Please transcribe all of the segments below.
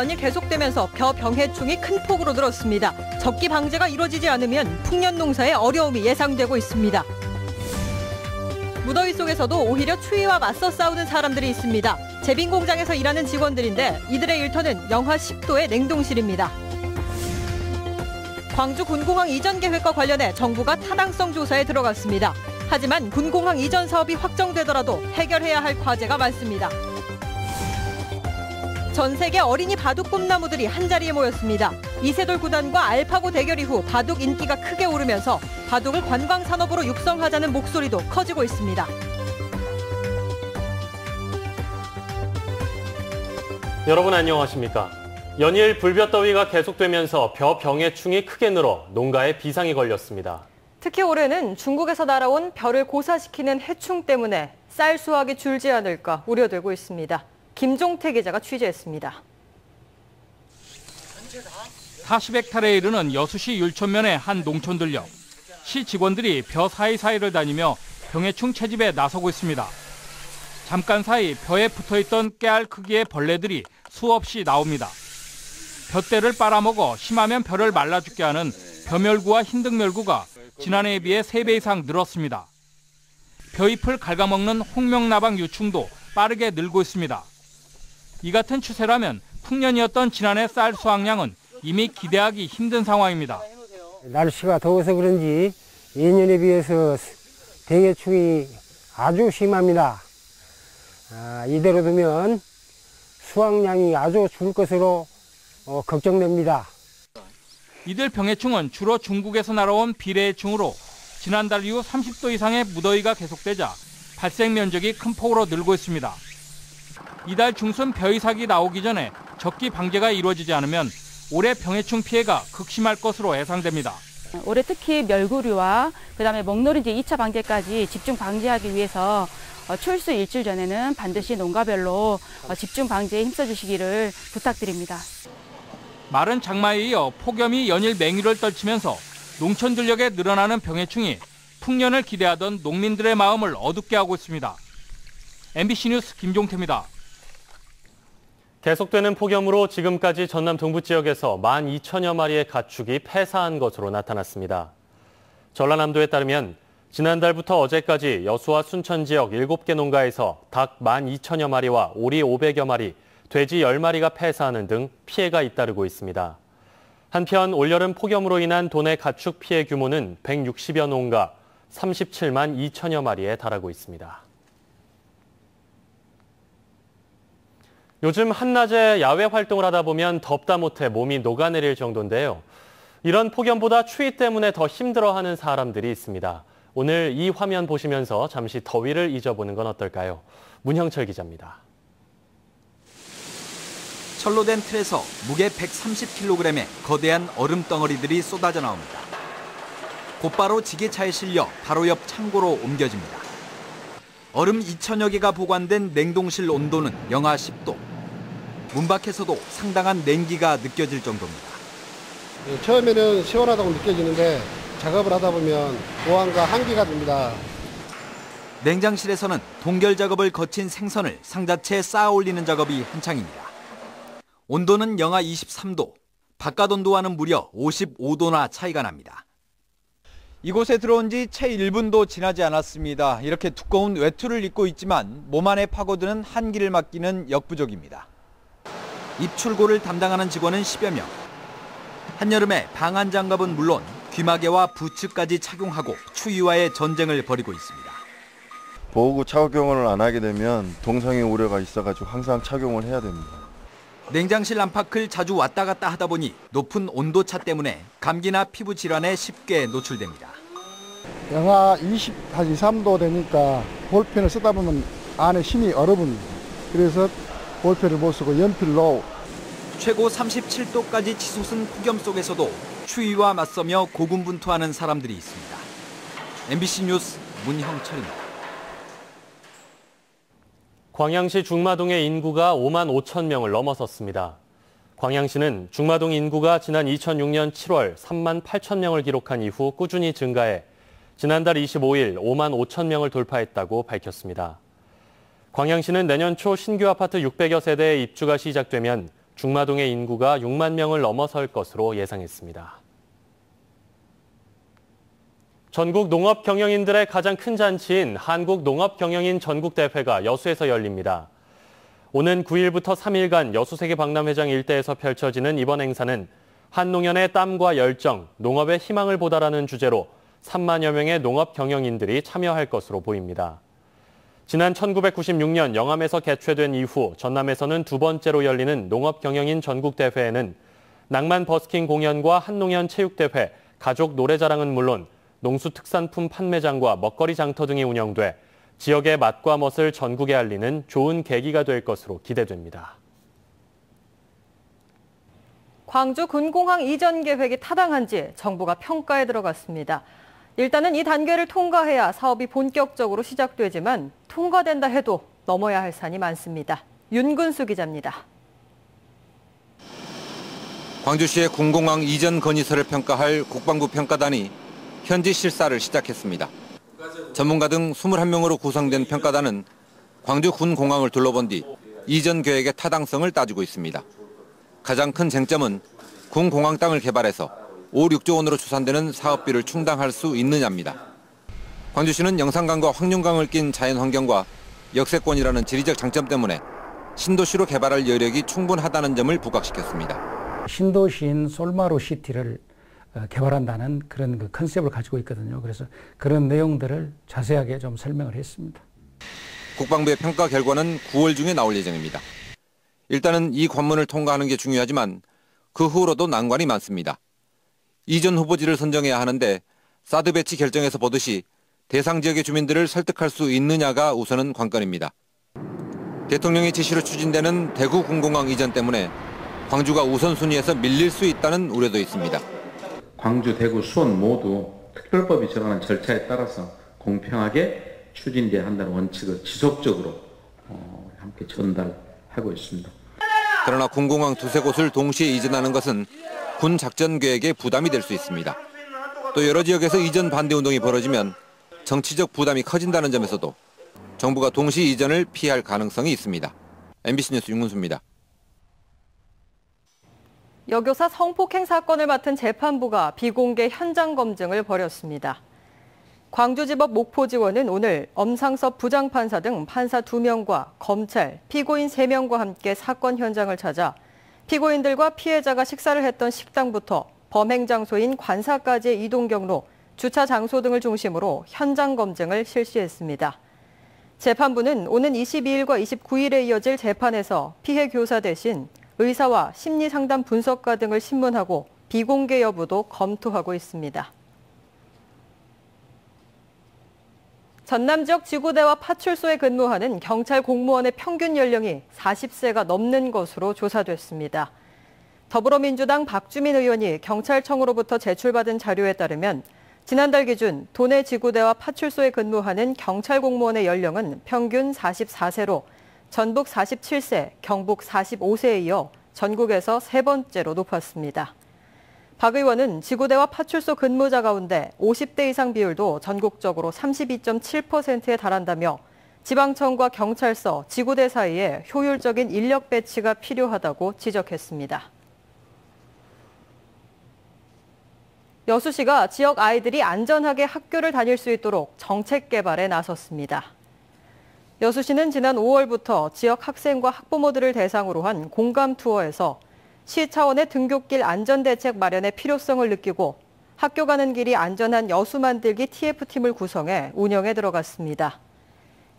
연일 계속되면서 벼 병해충이 큰 폭으로 늘었습니다. 적기 방제가 이루어지지 않으면 풍년 농사에 어려움이 예상되고 있습니다. 무더위 속에서도 오히려 추위와 맞서 싸우는 사람들이 있습니다. 제빙 공장에서 일하는 직원들인데 이들의 일터는 영하 10도의 냉동실입니다. 광주 군공항 이전 계획과 관련해 정부가 타당성 조사에 들어갔습니다. 하지만 군공항 이전 사업이 확정되더라도 해결해야 할 과제가 많습니다. 전 세계 어린이 바둑 꿈나무들이 한자리에 모였습니다. 이세돌 구단과 알파고 대결 이후 바둑 인기가 크게 오르면서 바둑을 관광산업으로 육성하자는 목소리도 커지고 있습니다. 여러분 안녕하십니까? 연일 불볕더위가 계속되면서 벼 병해충이 크게 늘어 농가에 비상이 걸렸습니다. 특히 올해는 중국에서 날아온 벼를 고사시키는 해충 때문에 쌀 수확이 줄지 않을까 우려되고 있습니다. 김종태 기자가 취재했습니다. 40헥타르에 이르는 여수시 율촌면의 한 농촌 들녘. 시 직원들이 벼 사이사이를 다니며 병해충 채집에 나서고 있습니다. 잠깐 사이 벼에 붙어있던 깨알 크기의 벌레들이 수없이 나옵니다. 벼대를 빨아먹어 심하면 벼를 말라 죽게 하는 벼멸구와 흰등멸구가 지난해에 비해 3배 이상 늘었습니다. 벼잎을 갉아먹는 홍명나방 유충도 빠르게 늘고 있습니다. 이 같은 추세라면 풍년이었던 지난해 쌀 수확량은 이미 기대하기 힘든 상황입니다. 날씨가 더워서 그런지 예년에 비해서 병해충이 아주 심합니다. 이대로 두면 수확량이 아주 줄 것으로 걱정됩니다. 이들 병해충은 주로 중국에서 날아온 비례해충으로 지난달 이후 30도 이상의 무더위가 계속되자 발생 면적이 큰 폭으로 늘고 있습니다. 이달 중순 벼이삭이 나오기 전에 적기 방제가 이루어지지 않으면 올해 병해충 피해가 극심할 것으로 예상됩니다. 올해 특히 멸구류와 그다음에 먹노리지 2차 방제까지 집중 방제하기 위해서 출수 일주일 전에는 반드시 농가별로 집중 방제에 힘써주시기를 부탁드립니다. 마른 장마에 이어 폭염이 연일 맹위를 떨치면서 농촌 들녘에 늘어나는 병해충이 풍년을 기대하던 농민들의 마음을 어둡게 하고 있습니다. MBC 뉴스 김종태입니다. 계속되는 폭염으로 지금까지 전남 동부 지역에서 12,000여 마리의 가축이 폐사한 것으로 나타났습니다. 전라남도에 따르면 지난달부터 어제까지 여수와 순천 지역 7개 농가에서 닭 12,000여 마리와 오리 500여 마리, 돼지 10마리가 폐사하는 등 피해가 잇따르고 있습니다. 한편 올여름 폭염으로 인한 도내 가축 피해 규모는 160여 농가, 37만 2천여 마리에 달하고 있습니다. 요즘 한낮에 야외 활동을 하다 보면 덥다 못해 몸이 녹아내릴 정도인데요. 이런 폭염보다 추위 때문에 더 힘들어하는 사람들이 있습니다. 오늘 이 화면 보시면서 잠시 더위를 잊어보는 건 어떨까요? 문형철 기자입니다. 철로 된 틀에서 무게 130kg의 거대한 얼음 덩어리들이 쏟아져 나옵니다. 곧바로 지게차에 실려 바로 옆 창고로 옮겨집니다. 얼음 2,000여 개가 보관된 냉동실 온도는 영하 10도. 문 밖에서도 상당한 냉기가 느껴질 정도입니다. 처음에는 시원하다고 느껴지는데 작업을 하다 보면 보안과 한기가 듭니다. 냉장실에서는 동결 작업을 거친 생선을 상자체에 쌓아 올리는 작업이 한창입니다. 온도는 영하 23도, 바깥 온도와는 무려 55도나 차이가 납니다. 이곳에 들어온 지 채 1분도 지나지 않았습니다. 이렇게 두꺼운 외투를 입고 있지만 몸 안에 파고드는 한기를 막기는 역부족입니다. 입출고를 담당하는 직원은 10여 명. 한여름에 방한 장갑은 물론 귀마개와 부츠까지 착용하고 추위와의 전쟁을 벌이고 있습니다. 보호구 착용을 안 하게 되면 동상의 우려가 있어가지고 항상 착용을 해야 됩니다. 냉장실 안팎을 자주 왔다 갔다 하다 보니 높은 온도차 때문에 감기나 피부 질환에 쉽게 노출됩니다. 영하 20, 한 2, 3도 되니까 볼펜을 쓰다 보면 안에 심이 얼어붙습니다. 그래서 볼펜을 못 쓰고 연필로. 최고 37도까지 치솟은 폭염 속에서도 추위와 맞서며 고군분투하는 사람들이 있습니다. MBC 뉴스 문형철입니다. 광양시 중마동의 인구가 5만 5천 명을 넘어섰습니다. 광양시는 중마동 인구가 지난 2006년 7월 3만 8천 명을 기록한 이후 꾸준히 증가해 지난달 25일 5만 5천 명을 돌파했다고 밝혔습니다. 광양시는 내년 초 신규 아파트 600여 세대의 입주가 시작되면 중마동의 인구가 6만 명을 넘어설 것으로 예상했습니다. 전국 농업 경영인들의 가장 큰 잔치인 한국농업경영인 전국대회가 여수에서 열립니다. 오는 9일부터 3일간 여수세계 박람회장 일대에서 펼쳐지는 이번 행사는 한농연의 땀과 열정, 농업의 희망을 보다라는 주제로 3만여 명의 농업 경영인들이 참여할 것으로 보입니다. 지난 1996년 영암에서 개최된 이후 전남에서는 두 번째로 열리는 농업경영인 전국대회에는 낭만 버스킹 공연과 한농연 체육대회, 가족 노래자랑은 물론 농수특산품 판매장과 먹거리 장터 등이 운영돼 지역의 맛과 멋을 전국에 알리는 좋은 계기가 될 것으로 기대됩니다. 광주 군공항 이전 계획이 타당한지 정부가 평가에 들어갔습니다. 일단은 이 단계를 통과해야 사업이 본격적으로 시작되지만 통과된다 해도 넘어야 할 산이 많습니다. 윤근수 기자입니다. 광주시의 군공항 이전 건의서를 평가할 국방부 평가단이 현지 실사를 시작했습니다. 전문가 등 21명으로 구성된 평가단은 광주 군공항을 둘러본 뒤 이전 계획의 타당성을 따지고 있습니다. 가장 큰 쟁점은 군공항 땅을 개발해서 5, 6조 원으로 추산되는 사업비를 충당할 수 있느냐입니다. 광주시는 영산강과 황룡강을 낀 자연환경과 역세권이라는 지리적 장점 때문에 신도시로 개발할 여력이 충분하다는 점을 부각시켰습니다. 신도시인 솔마루시티를 개발한다는 그런 그 컨셉을 가지고 있거든요. 그래서 그런 내용들을 자세하게 좀 설명을 했습니다. 국방부의 평가 결과는 9월 중에 나올 예정입니다. 일단은 이 관문을 통과하는 게 중요하지만 그 후로도 난관이 많습니다. 이전 후보지를 선정해야 하는데 사드 배치 결정에서 보듯이 대상 지역의 주민들을 설득할 수 있느냐가 우선은 관건입니다. 대통령의 지시로 추진되는 대구 군공항 이전 때문에 광주가 우선순위에서 밀릴 수 있다는 우려도 있습니다. 광주, 대구, 수원 모두 특별법이 정하는 절차에 따라서 공평하게 추진돼야 한다는 원칙을 지속적으로 함께 전달하고 있습니다. 그러나 군공항 두세 곳을 동시에 이전하는 것은 군 작전 계획에 부담이 될 수 있습니다. 또 여러 지역에서 이전 반대 운동이 벌어지면 정치적 부담이 커진다는 점에서도 정부가 동시 이전을 피할 가능성이 있습니다. MBC 뉴스 윤문수입니다. 여교사 성폭행 사건을 맡은 재판부가 비공개 현장 검증을 벌였습니다. 광주지법 목포지원은 오늘 엄상섭 부장판사 등 판사 2명과 검찰, 피고인 3명과 함께 사건 현장을 찾아 피고인들과 피해자가 식사를 했던 식당부터 범행 장소인 관사까지의 이동 경로, 주차 장소 등을 중심으로 현장 검증을 실시했습니다. 재판부는 오는 22일과 29일에 이어질 재판에서 피해 교사 대신 의사와 심리상담 분석가 등을 신문하고 비공개 여부도 검토하고 있습니다. 전남 지역 지구대와 파출소에 근무하는 경찰 공무원의 평균 연령이 40세가 넘는 것으로 조사됐습니다. 더불어민주당 박주민 의원이 경찰청으로부터 제출받은 자료에 따르면 지난달 기준 도내 지구대와 파출소에 근무하는 경찰 공무원의 연령은 평균 44세로 전북 47세, 경북 45세에 이어 전국에서 세 번째로 높았습니다. 박 의원은 지구대와 파출소 근무자 가운데 50대 이상 비율도 전국적으로 32.7%에 달한다며 지방청과 경찰서, 지구대 사이에 효율적인 인력 배치가 필요하다고 지적했습니다. 여수시가 지역 아이들이 안전하게 학교를 다닐 수 있도록 정책 개발에 나섰습니다. 여수시는 지난 5월부터 지역 학생과 학부모들을 대상으로 한 공감 투어에서 시 차원의 등굣길 안전대책 마련의 필요성을 느끼고 학교 가는 길이 안전한 여수 만들기 TF팀을 구성해 운영에 들어갔습니다.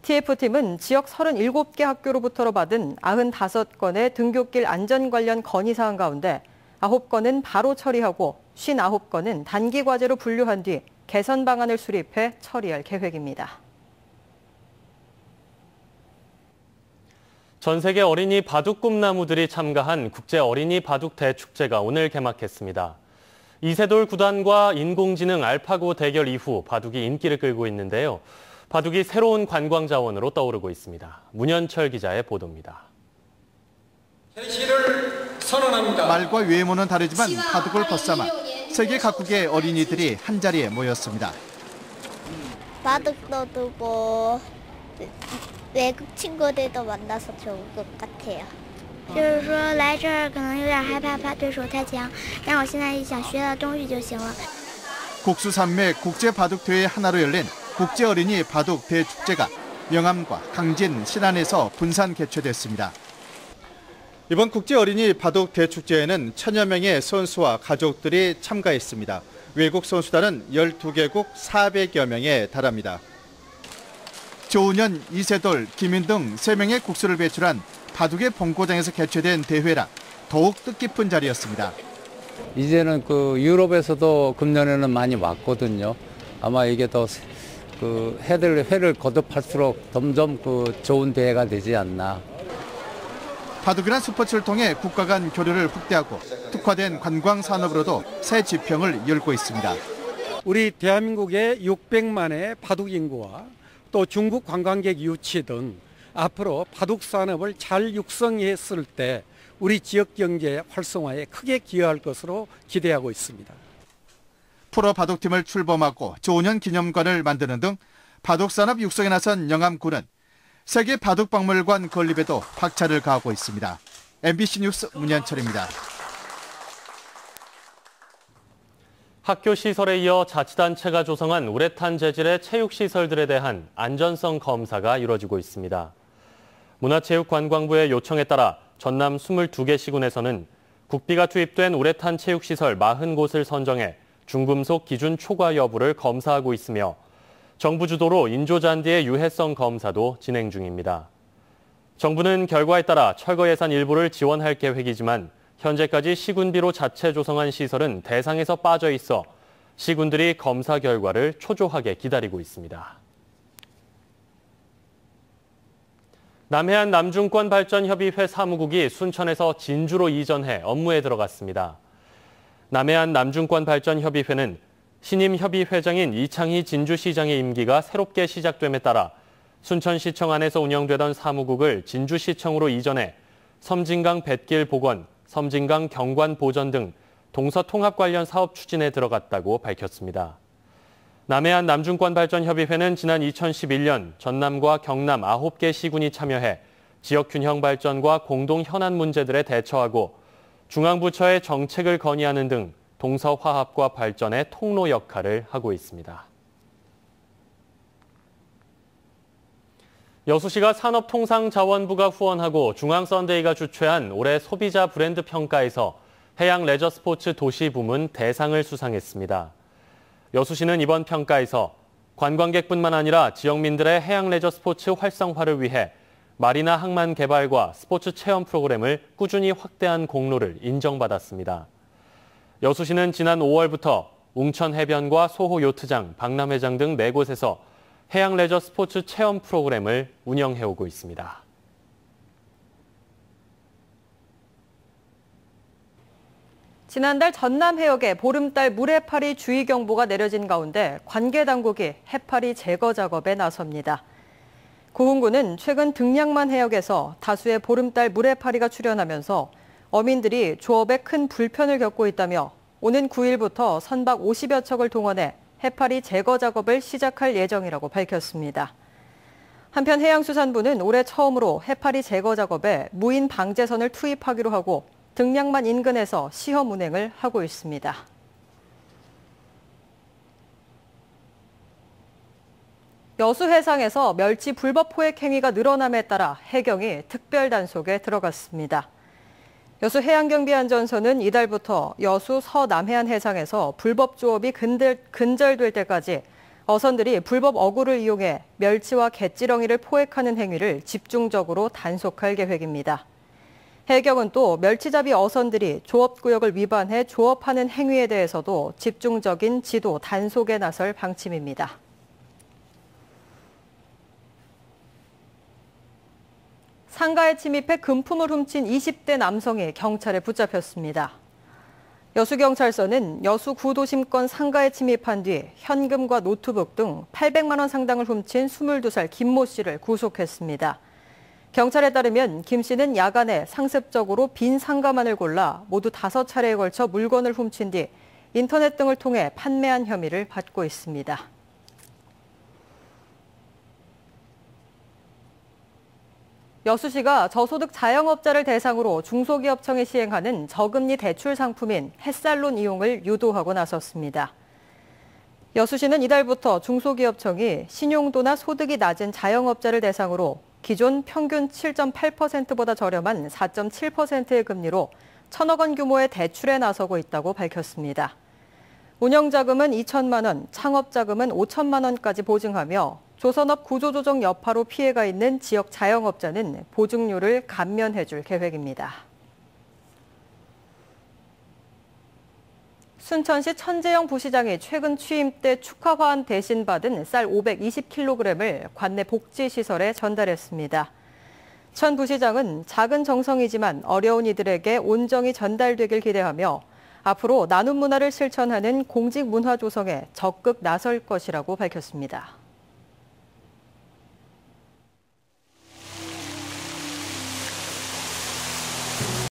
TF팀은 지역 37개 학교로부터 받은 95건의 등굣길 안전 관련 건의사항 가운데 9건은 바로 처리하고 59건은 단기 과제로 분류한 뒤 개선 방안을 수립해 처리할 계획입니다. 전 세계 어린이 바둑 꿈나무들이 참가한 국제 어린이 바둑 대축제가 오늘 개막했습니다. 이세돌 구단과 인공지능 알파고 대결 이후 바둑이 인기를 끌고 있는데요. 바둑이 새로운 관광 자원으로 떠오르고 있습니다. 문현철 기자의 보도입니다. 현실을 선언합니다. 말과 외모는 다르지만 바둑을 벗삼아 세계 각국의 어린이들이 한자리에 모였습니다. 바둑도 두고 외국 친구들도 만나서 좋은 것 같아요. 就是说来这儿可能有点害怕，怕对手太强，但我现在想学到东西就行了。 국수산맥 국제바둑대회 하나로 열린 국제어린이 바둑 대축제가 영암과 강진, 신안에서 분산 개최됐습니다. 이번 국제어린이 바둑 대축제에는 1000여 명의 선수와 가족들이 참가했습니다. 외국 선수단은 12개국 400여 명에 달합니다. 조은현, 이세돌, 김인 등 3명의 국수를 배출한 바둑의 본고장에서 개최된 대회라 더욱 뜻깊은 자리였습니다. 이제는 유럽에서도 금년에는 많이 왔거든요. 아마 이게 더 회를 거듭할수록 점점 좋은 대회가 되지 않나. 바둑이란 스포츠를 통해 국가 간 교류를 확대하고 특화된 관광 산업으로도 새 지평을 열고 있습니다. 우리 대한민국의 600만의 바둑 인구와 또 중국 관광객 유치 등 앞으로 바둑 산업을 잘 육성했을 때 우리 지역 경제 활성화에 크게 기여할 것으로 기대하고 있습니다. 프로 바둑팀을 출범하고 조은현 기념관을 만드는 등 바둑 산업 육성에 나선 영암군은 세계 바둑박물관 건립에도 박차를 가하고 있습니다. MBC 뉴스 문현철입니다. 학교 시설에 이어 자치단체가 조성한 우레탄 재질의 체육시설들에 대한 안전성 검사가 이루어지고 있습니다. 문화체육관광부의 요청에 따라 전남 22개 시군에서는 국비가 투입된 우레탄 체육시설 40곳을 선정해 중금속 기준 초과 여부를 검사하고 있으며 정부 주도로 인조잔디의 유해성 검사도 진행 중입니다. 정부는 결과에 따라 철거 예산 일부를 지원할 계획이지만 현재까지 시군비로 자체 조성한 시설은 대상에서 빠져 있어 시군들이 검사 결과를 초조하게 기다리고 있습니다. 남해안 남중권발전협의회 사무국이 순천에서 진주로 이전해 업무에 들어갔습니다. 남해안 남중권발전협의회는 신임 협의회장인 이창희 진주시장의 임기가 새롭게 시작됨에 따라 순천시청 안에서 운영되던 사무국을 진주시청으로 이전해 섬진강 뱃길 복원, 섬진강 경관 보전 등 동서 통합 관련 사업 추진에 들어갔다고 밝혔습니다. 남해안 남중권발전협의회는 지난 2011년 전남과 경남 9개 시군이 참여해 지역 균형 발전과 공동 현안 문제들에 대처하고 중앙부처의 정책을 건의하는 등 동서 화합과 발전의 통로 역할을 하고 있습니다. 여수시가 산업통상자원부가 후원하고 중앙선데이가 주최한 올해 소비자 브랜드 평가에서 해양 레저 스포츠 도시 부문 대상을 수상했습니다. 여수시는 이번 평가에서 관광객뿐만 아니라 지역민들의 해양 레저 스포츠 활성화를 위해 마리나 항만 개발과 스포츠 체험 프로그램을 꾸준히 확대한 공로를 인정받았습니다. 여수시는 지난 5월부터 웅천 해변과 소호 요트장, 박람회장 등 4곳에서 해양 레저 스포츠 체험 프로그램을 운영해오고 있습니다. 지난달 전남 해역에 보름달 물해파리 주의경보가 내려진 가운데 관계당국이 해파리 제거 작업에 나섭니다. 고흥군은 최근 등량만 해역에서 다수의 보름달 물해파리가 출현하면서 어민들이 조업에 큰 불편을 겪고 있다며 오는 9일부터 선박 50여 척을 동원해 해파리 제거 작업을 시작할 예정이라고 밝혔습니다. 한편 해양수산부는 올해 처음으로 해파리 제거 작업에 무인 방제선을 투입하기로 하고 등량만 인근에서 시험 운행을 하고 있습니다. 여수 해상에서 멸치 불법 포획 행위가 늘어남에 따라 해경이 특별 단속에 들어갔습니다. 여수 해양경비안전소는 이달부터 여수 서남해안 해상에서 불법 조업이 근절될 때까지 어선들이 불법 어구를 이용해 멸치와 갯지렁이를 포획하는 행위를 집중적으로 단속할 계획입니다. 해경은 또 멸치잡이 어선들이 조업구역을 위반해 조업하는 행위에 대해서도 집중적인 지도 단속에 나설 방침입니다. 상가에 침입해 금품을 훔친 20대 남성이 경찰에 붙잡혔습니다. 여수경찰서는 여수 구도심권 상가에 침입한 뒤 현금과 노트북 등 800만 원 상당을 훔친 22살 김모 씨를 구속했습니다. 경찰에 따르면 김 씨는 야간에 상습적으로 빈 상가만을 골라 모두 5차례에 걸쳐 물건을 훔친 뒤 인터넷 등을 통해 판매한 혐의를 받고 있습니다. 여수시가 저소득 자영업자를 대상으로 중소기업청이 시행하는 저금리 대출 상품인 햇살론 이용을 유도하고 나섰습니다. 여수시는 이달부터 중소기업청이 신용도나 소득이 낮은 자영업자를 대상으로 기존 평균 7.8%보다 저렴한 4.7%의 금리로 1,000억 원 규모의 대출에 나서고 있다고 밝혔습니다. 운영자금은 2천만 원, 창업자금은 5천만 원까지 보증하며 조선업 구조조정 여파로 피해가 있는 지역 자영업자는 보증료를 감면해줄 계획입니다. 순천시 천재영 부시장이 최근 취임 때 축하 화환 대신 받은 쌀 520kg을 관내 복지시설에 전달했습니다. 천 부시장은 작은 정성이지만 어려운 이들에게 온정이 전달되길 기대하며 앞으로 나눔 문화를 실천하는 공직 문화 조성에 적극 나설 것이라고 밝혔습니다.